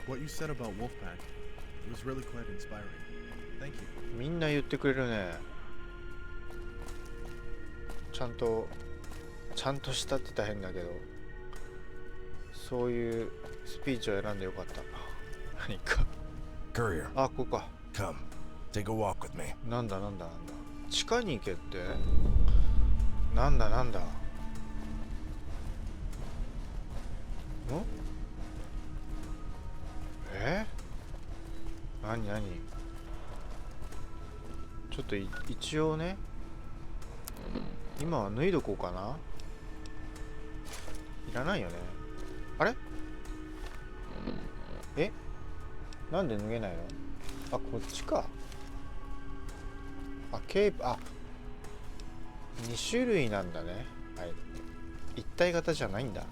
What you said about Wolfpack, it was really quite inspiring. Thank you. みんな言ってくれるね。ちゃんとしたって大変だけど、そういうスピーチを選んでよかった。何か。Courier, あ、ここか。 come. Take a walk with me. なんだ。地下に行けって。なんだ。ん何ちょっと一応ね、今は脱いどこうかな。いらないよね。あれなんで脱げないの。あ、こっちか。あ、ケープ、あ、2種類なんだね。はい。一体型じゃないんだ。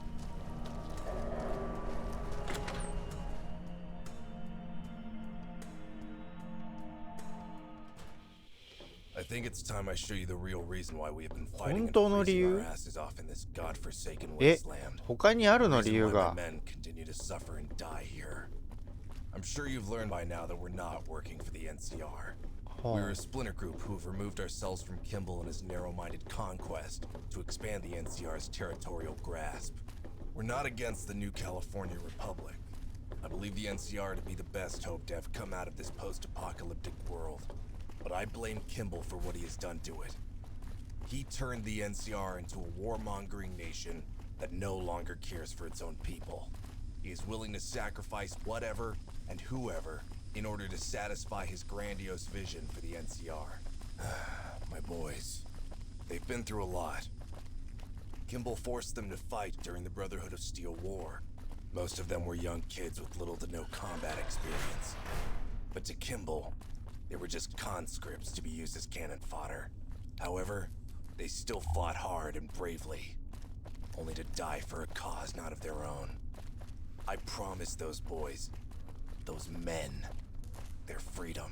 I think it's time I show you the real reason why we have been fighting 本 and 当の理 freezing 由 our asses off in this godforsaken え、 wasteland. 他にあるの理 Reason 由 why が。 my men continue to suffer and die here. I'm sure you've learned by now that we're not working for the NCR. We're a splinter group who have removed ourselves from Kimball and his narrow-minded conquest to expand the NCR's territorial grasp. We're not against the new California Republic. I believe the NCR to be the best hope to have come out of this post-apocalyptic world. But I blame Kimball for what he has done to it. He turned the NCR into a warmongering nation that no longer cares for its own people. He is willing to sacrifice whatever and whoever in order to satisfy his grandiose vision for the NCR. My boys, they've been through a lot. Kimball forced them to fight during the Brotherhood of Steel War. Most of them were young kids with little to no combat experience. But to Kimball, they were just conscripts to be used as cannon fodder. However, they still fought hard and bravely, only to die for a cause not of their own. I promised those boys, those men, their freedom.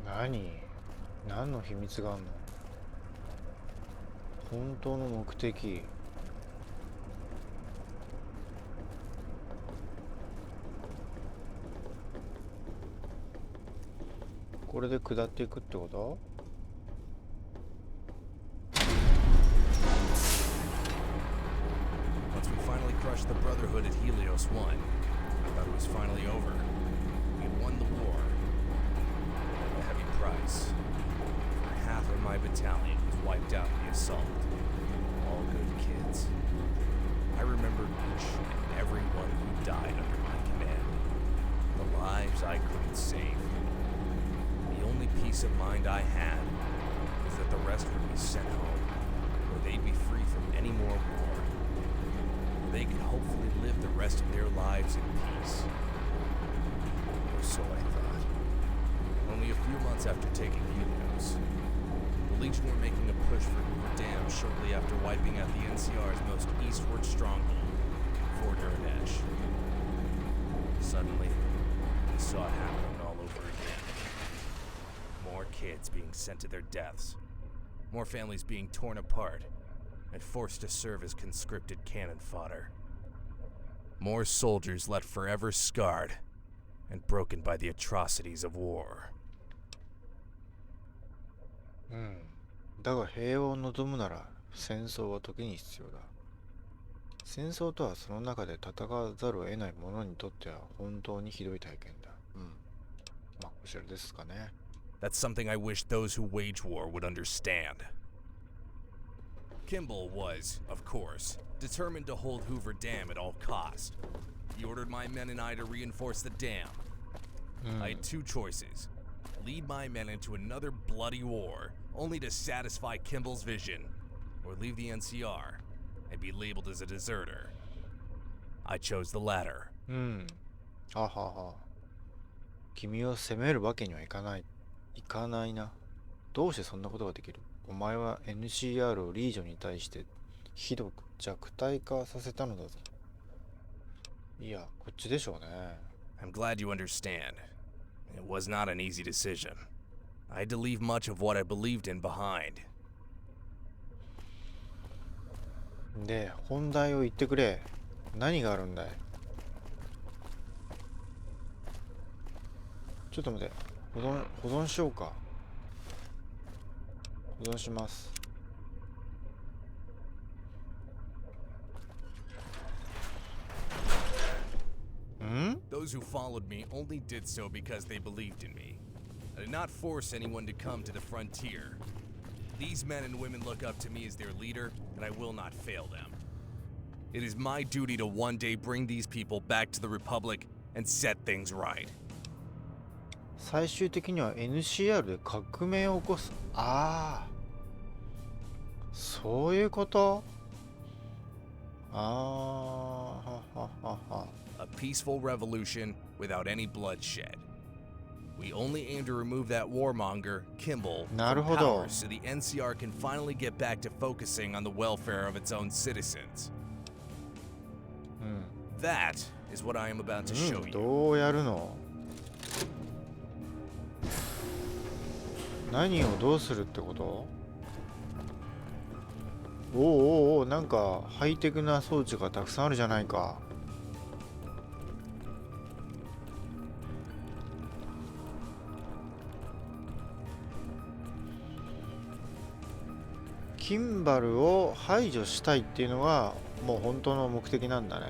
何の秘密があるの。本当の目的。これで下っていくってこと。 Once we finally crushed the Brotherhood at Helios 1, I thought it was finally over. We had won the war. At a heavy price. Half of my battalion was wiped out in the assault. All good kids. I remember each and every one who died under my command. The lives I couldn't save. The only peace of mind I had was that the rest would be sent home, where they'd be free from any more war. They could hopefully live the rest of their lives in peace. Or so I thought. Only a few months after taking Helios, the Legion were making a push for Hoover Dam shortly after wiping out the NCR's most eastward stronghold, Fort Uranesh. Suddenly, we saw it happening all over again. More kids being sent to their deaths, more families being torn apart and forced to serve as conscripted cannon fodder. More soldiers left forever scarred and broken by the atrocities of war. だが平和を望むなら戦争は時に必要だ。戦争とはその中で戦わざるを得ない者にとっては本当にひどい体験だ。まあこちらですかね。 That's something I wish those who wage war would understand. Kimball was, of course, determined to hold Hoover Dam at all costs. He ordered my men and I to reinforce the dam. I had two choices. Lead my men into another bloody war, only to satisfy Kimball's vision, or leave the NCR and be labeled as a deserter. I chose the latter. はは。君を責めるわけにはいかない。いかないな。どうしてそんなことができる。お前は NCR をリージョンに対してひどく弱体化させたのだぞ。いや、こっちでしょうね。I'm glad you understand. It was not an easy decision. I had to leave much of what I believed in behind. で、本題を言ってくれ。何があるんだい。ちょっと待って、保存しようか。保存します。Those who followed me only did so because they believed in me. I did not force anyone to come to the frontier. These men and women look up to me as their leader, and I will not fail them. It is my duty to one day bring these people back to the Republic and set things right. 最終的には NCR で革命を起こす。ああ、そういうこと。ああ、はははは。A peaceful revolution without any bloodshed. We only aim to remove that warmonger, Kimball, from power so the NCR can finally get back to focusing on the welfare of its own citizens. That is what I am about to show you. どうやるの？何をどうするってこと？おおお、なんかハイテクな装置がたくさんあるじゃないか。キンバルを排除したいっていうのがもう本当の目的なんだね。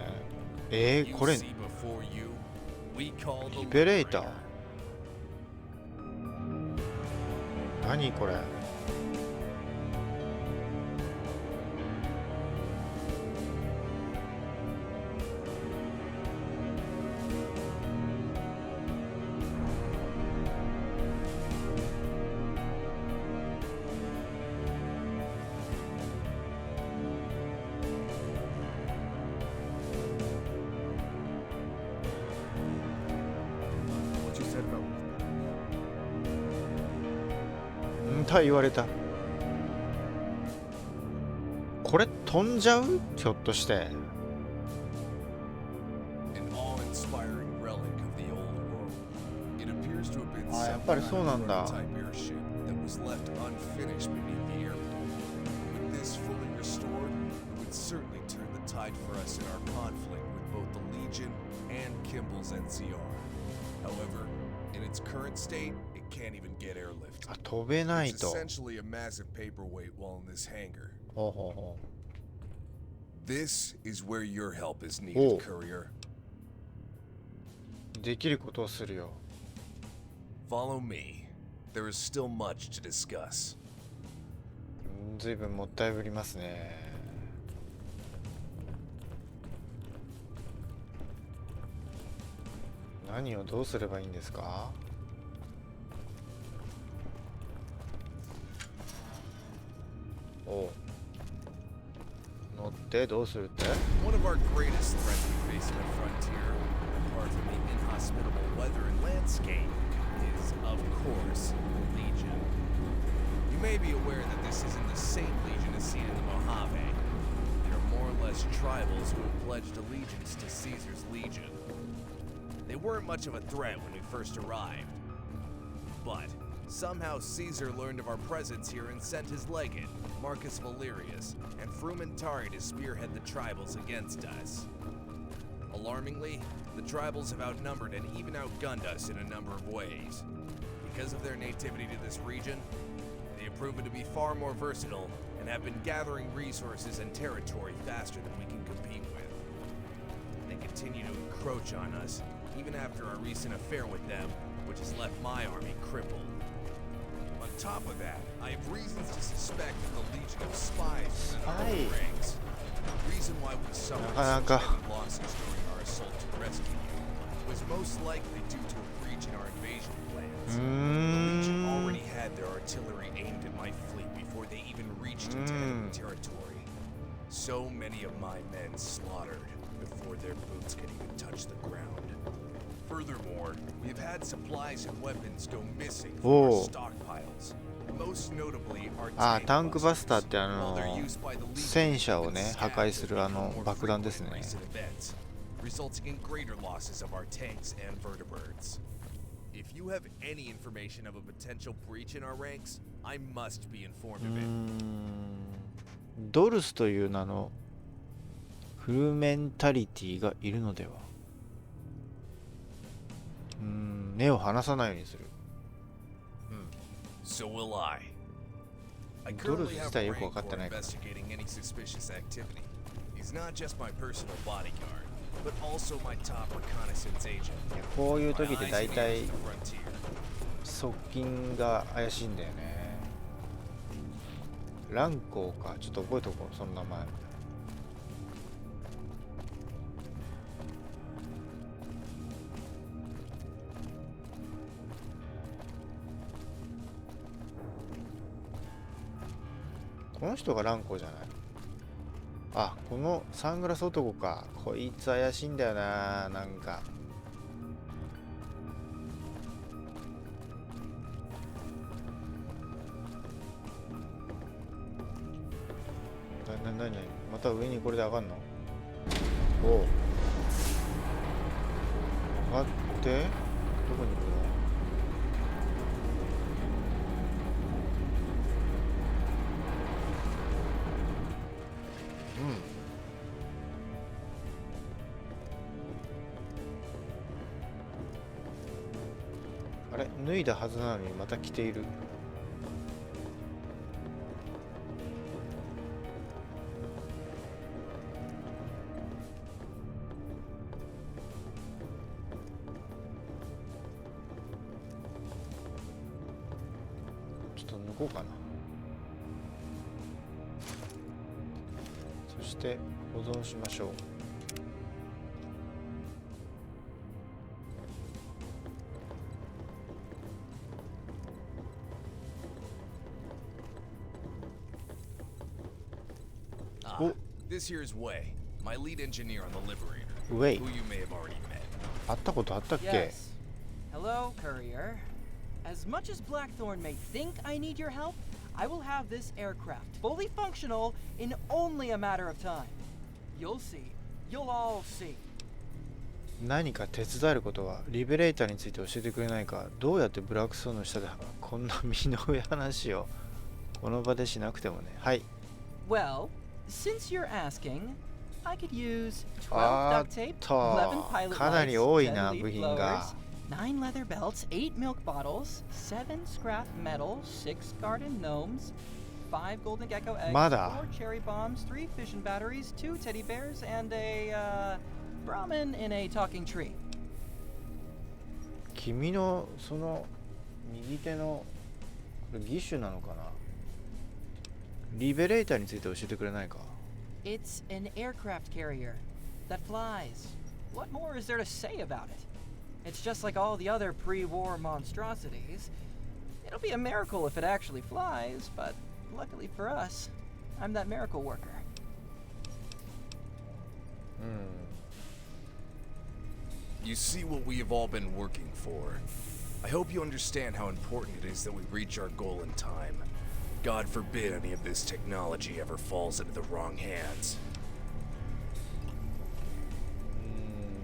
これリベレーター。何これ？言われた。これ飛んじゃう？ひょっとして。あ、やっぱりそうなんだ。あ、飛べないと。ほうほうほう。This is where your help is needed, courier. できることをするよ。Follow me. There is still much to discuss. ずいぶんもったいぶりますね。何をどうすればいいんですか？乗ってどうするって？ One of our greatest threats we face in the frontier, apart from the inhospitable weather and landscape, is, of course, the Legion. You may be aware that this isn't the same Legion as seen in the Mojave. They are more or less tribals who have pledged allegiance to Caesar's Legion. They weren't much of a threat when we first arrived, but somehow Caesar learned of our presence here and sent his legate, Marcus Valerius, and Frumentari to spearhead the tribals against us. Alarmingly, the tribals have outnumbered and even outgunned us in a number of ways. Because of their nativity to this region, they have proven to be far more versatile and have been gathering resources and territory faster than we can compete with. They continue to encroach on us, even after our recent affair with them, which has left my army crippled. On top of that, I have reasons to suspect that the Legion of Spies in our ranks. The reason why we suffered so many losses during our assault to rescue you was most likely due to a breach in our invasion plans. The Legion already had their artillery aimed at my fleet before they even reached into enemy territory. So many of my men slaughtered before their boots could even touch the ground. Furthermore, we have had supplies and weapons go missing from our stockpiles. Most notably, our あ、タンクバスターって戦車をね破壊する爆弾ですね。resulting in greater losses of our tanks and vertebrates. If you have any information of a potential breach in our ranks, I must be informed of it. ドルスという名のフルメンタリティがいるのでは。目を離さないようにする。 So will I. I ドル currently 自 have 体よく分かって Rancor ないから。 investigating any suspicious activity. He's not just my personal bodyguard, but also my top reconnaissance agent. こういう時 My って eyes 大 and 体 ears of the frontier. 側近が怪しいんだよね。ランコーか、ちょっと覚えとこう、その名前。この人がランコーじゃない？あ、このサングラス男か。こいつ怪しいんだよな、なんか。なにまた上にこれで上がんの？おう。上がって、どこに行くの？あれ、脱いだはずなのにまた着ている。ちょっと抜こうかな。そして保存しましょう。This here is Wei, my lead engineer on the Liberator, Wei. who you may have already met. 会ったことあったっけ？ Yes. Hello, courier. As much as Blackthorn may think I need your help, I will have this aircraft fully functional in only a matter of time. You'll see. You'll all see. 何か手伝えることはリベレーターについて教えてくれないか。どうやってブラックソーンの下でこんな身の上話をこの場でしなくてもね。はい。 Well, since you're asking, I could use 12あ duct tape, っ 11と pilot かな lights, り多いな 10 leaf 部品 blowers, が。 9 leather belts, 8 milk bottles, 7 scrap metal, 6 garden gnomes, 5 golden gecko eggs, まだ 4 cherry bombs, 3 fission batteries, 2 teddy bears, and a Brahmin in a talking tree. 君のその右手のこれ義手なのかな。リベレーターについて教えてくれないか。 It's an aircraft carrier that flies. What more is there to say about it? It's just like all the other pre-war monstrosities. It'll be a miracle if it actually flies, but luckily for us, I'm that miracle worker. You see what we have all been working for. I hope you understand how important it is that we reach our goal in time. God forbid any of this technology ever falls into the wrong hands.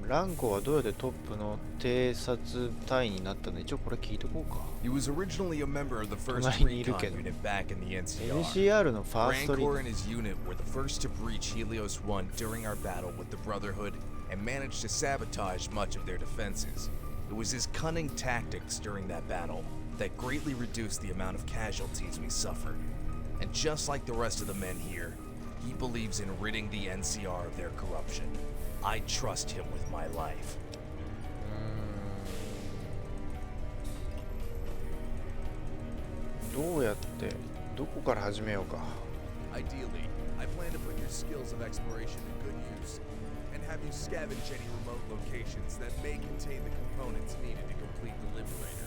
ランコはどうやってトップの偵察隊員になったの？一応これ聞いとこうか。 He was originally a member of the first 隣にいる recon けど。 unit back in the NCR. NCR のファーストリー Rancor and his unit were the first to breach Helios 1 during our battle with the Brotherhood and managed to sabotage much of their defenses. It was his cunning tactics during that battle that greatly reduced the amount of casualties we suffered. And just like the rest of the men here, he believes in ridding the NCR of their corruption. I trust him with my life. どうやってどこから始めようか。 Ideally, I plan to put your skills of exploration to good use and have you scavenge any remote locations that may contain the components needed to complete the Liberator.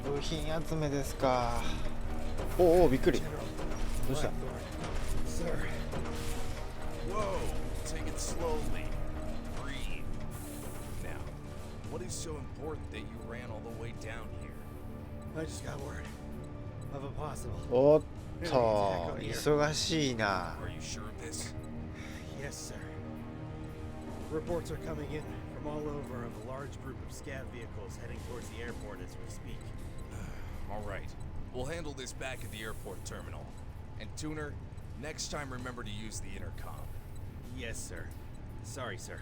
部品集めですか。おお、びっくり。どうした？ Sir. Whoa, take it slowly. Breathe. Now, what is so important that you ran all the way down here? I just got word of a possible. おっと、忙しいな。 Are you sure of this? Yes, sir. Reports are coming in from all over of a large group of scav vehicles heading towards the airport as we speak. All right. We'll handle this back at the airport terminal. And Tuner, next time remember to use the intercom. Yes, sir. Sorry, sir.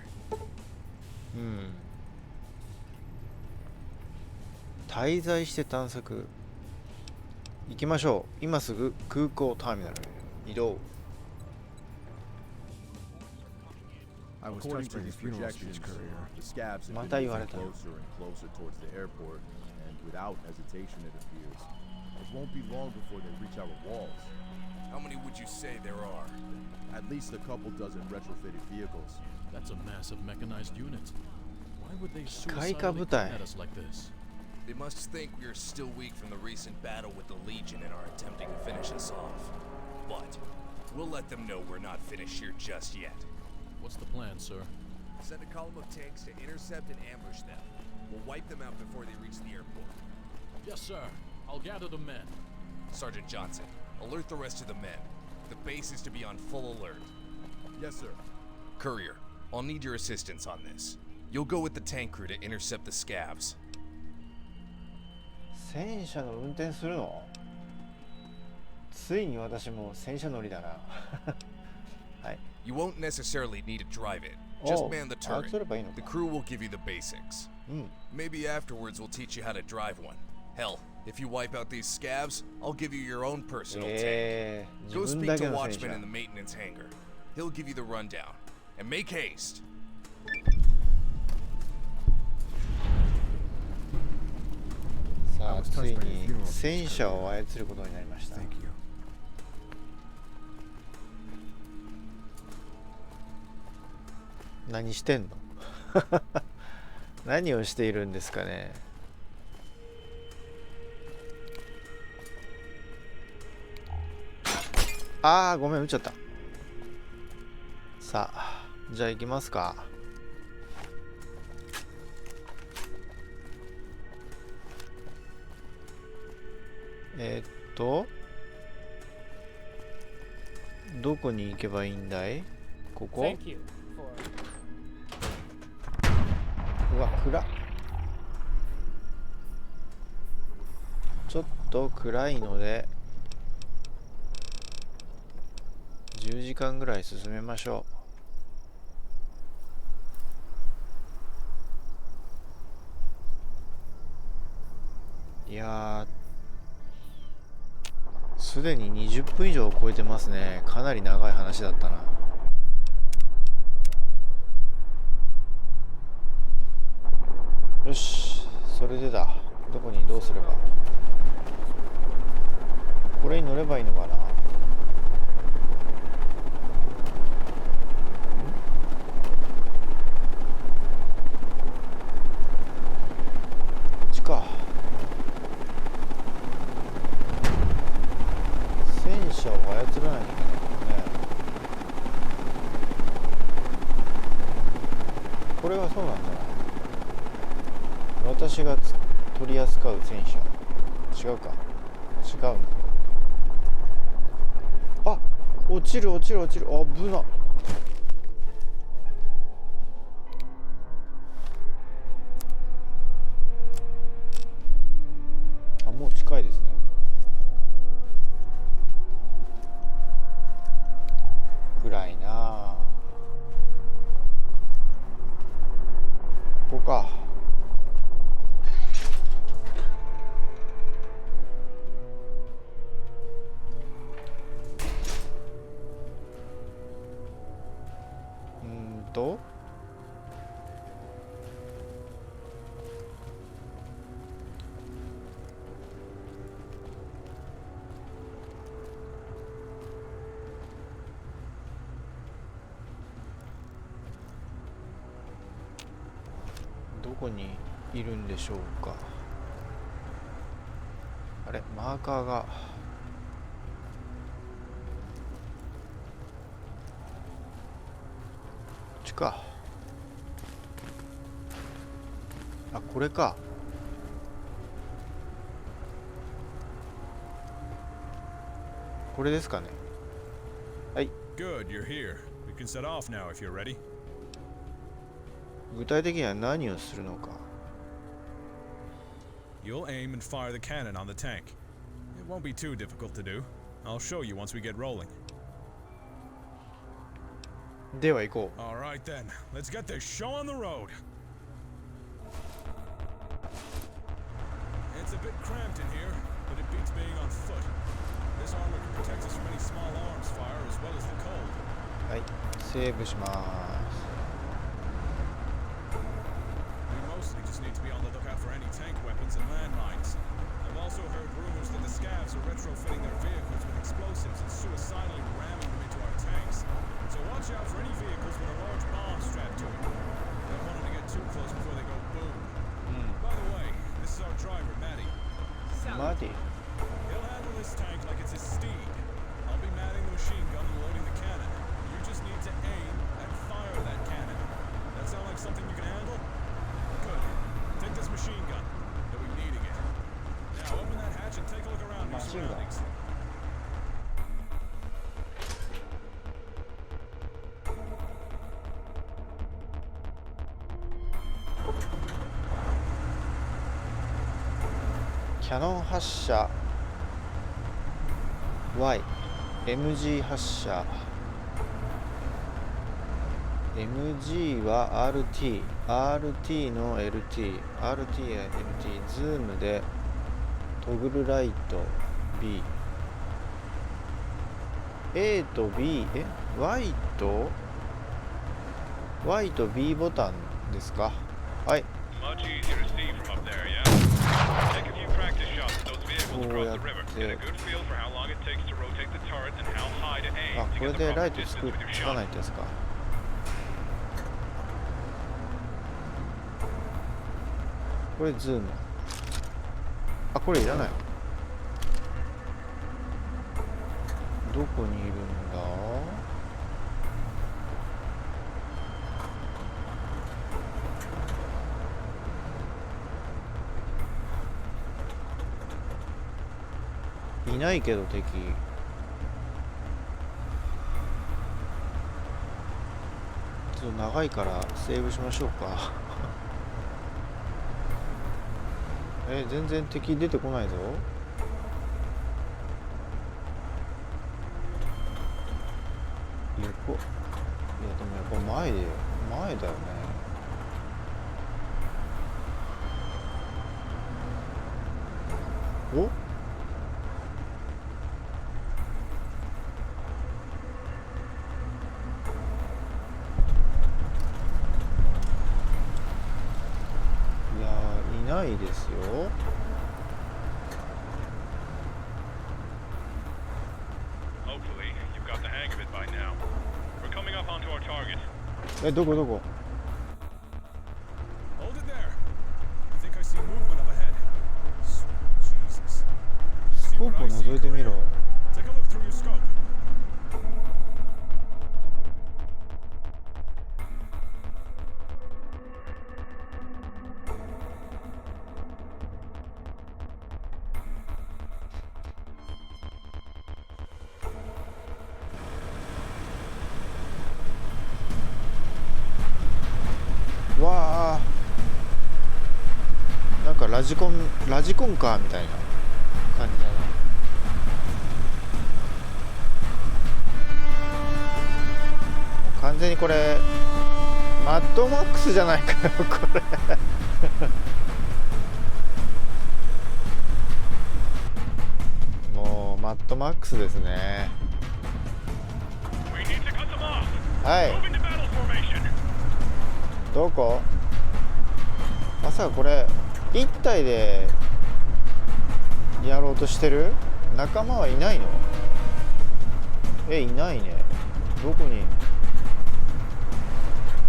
滞在して探索。行きましょう。今すぐ空港ターミナルへ移動。また言われた。How many would you say there are? At least a couple dozen retrofitted vehicles. That's a massive mechanized unit. Why would they 機械化 suicidally 部 come 隊。 at us like this? They must think we are still weak from the recent battle with the Legion and are attempting to finish us off. But we'll let them know we're not finished here just yet. What's the plan, sir? Send a column of tanks to intercept and ambush them. We'll wipe them out before they reach the airport. Yes, sir. I'll gather the men. Sergeant Johnson, alert the rest of the men. The base is to be on full alert. Yes, sir. Courier, I'll need your assistance on this. You'll go with the tank crew to intercept the scabs. 戦車の運転するの？ついに私も戦車乗りだな。はい。You won't necessarily need to drive it. Just man the あ、 turret. そればいいの The か。 crew will give you the basics. うん。 Maybe afterwards we'll teach you how to drive one. Hell, if you wipe out these scabs, I'll give you your own personal tank. 自 Go 分 speak だけ to の戦 Watchman 車 in the。maintenance hangar. He'll give you the rundown. And make haste. さあ、ついに戦車を操ることになりました。何してんの？何をしているんですかね。ああ、ごめん、撃っちゃった。さあ、じゃあ行きますか。どこに行けばいいんだい？ここ？うわ、暗っ。ちょっと暗いので10時間ぐらい進めましょう。いやー、すでに20分以上超えてますね。かなり長い話だったな。よし、それでだ。どこに移動すれば。これに乗ればいいのかな。こっちか。戦車を操らないといけないからね。これがそうなんじゃない？私が取り扱う戦車。違うか。違うの。あ、落ちる落ちる落ちる。危な。あ、もう近いですね。暗いなあ。ここか。どこにいるんでしょうか。あれ、マーカーが。こっちか。あ、これか。これですかね。はい。 Good, you're here. We can set off now if you're ready. 具体的には何をするのか。You'll aim and fire the cannon on the tank. It won't be too difficult to do. I'll show you once we get rolling. では行こう。 All right then, let's get this show on the road. bit cramped in here, but it beats being on foot. This armor can protect us from any small arms fire as well as the cold. はい、セーブします。 We mostly just need to be on the lookout for any tank weapons and landmines. I've also heard rumors that the scavs are retrofitting their vehicles with explosives and suicidally ramming them into our tanks. So watch out for any vehicles with a large bomb strapped to it. Don't want them to get too close before they go boom. By the way, this is our driver, Matty. マディ He'll handle this tank like it's his steed. I'll be manning the machine gun and loading the cannon. You just need to aim and fire that cannon. That sound like something you can handle? Good. Take this machine gun. You'll be needing it. Now open that hatch and take a look around your Machine gun. surroundings. キャノン発射 Y MG 発射 MG は RT の LT RT や LT ズームでトグルライト B A と B Y と B ボタンですか。はい。 Much easier to see from up there, yeah? Take a few practice shots at those vehicles across the river. Get a good feel for how long it takes to rotate the turret and how high to aim あ、 to これ get the でライ proper ト distance つ with your かな shot. いってやつか。これズーム。あ、これいらない。どこにいるんだ？いないけど敵。ちょっと長いからセーブしましょうか。全然敵出てこないぞ。横。いやでもやっぱ前だよね。お？いないですよ。Hopefully, you've got the hang of it by now. We're coming up onto our target. どこ Hold it there. I think I see movement up ahead. Sweet Jesus. スコープを覗いてみろ。 Take a look through your scope. わあ、なんかラジコンカーみたいな感じだな。完全にこれマッドマックスじゃないかよこれ。もうマッドマックスですね。はい。どこ？まさかこれ一体でやろうとしてる？仲間はいないの？いないね。どこに？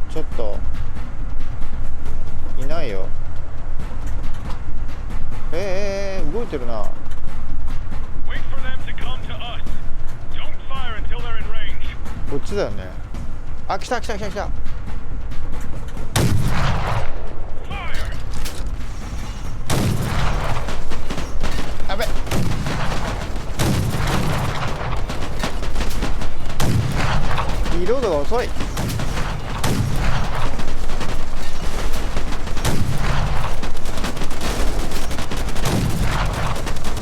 ちょっといないよ。動いてるな。こっちだよね。あ、来た。やべ。リロードが遅い。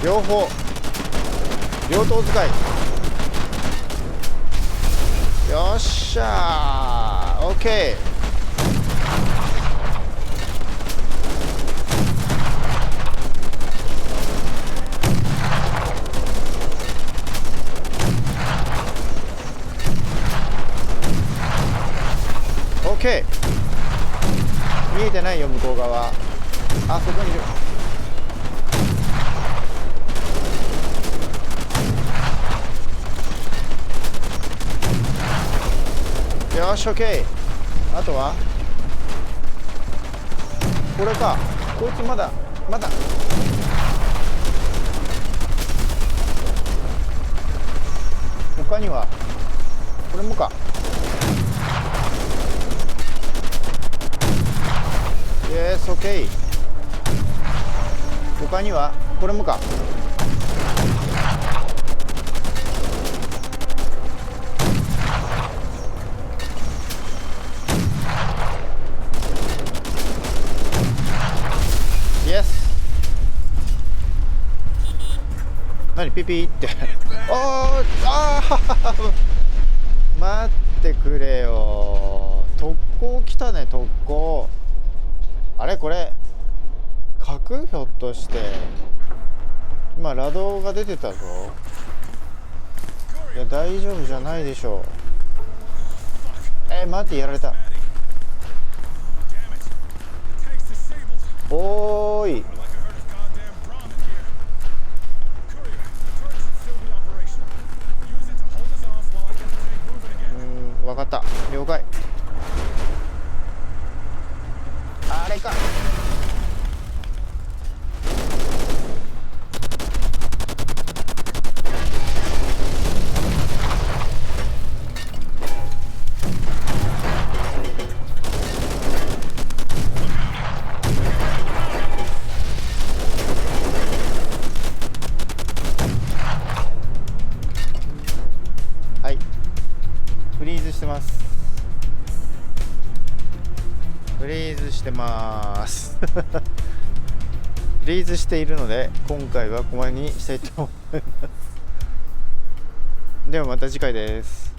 両刀使い。よっしゃー、オッケー。OK。見えてないよ向こう側。あ、そこにいる。よし OK。 あとはこれか。こいつまだ他にはこれもか。Yes, OK。 他にはこれもか。何ピピって待ってくれよ。特攻来たね。特攻。あれこれ核ひょっとして今ラドが出てたぞ。いや大丈夫じゃないでしょう。待ってやられた。おーい。分かった。了解。あれか。はい。フリーズしてます。フリーズしてますフリーズしているので今回はここまでにしたいと思いますではまた次回です。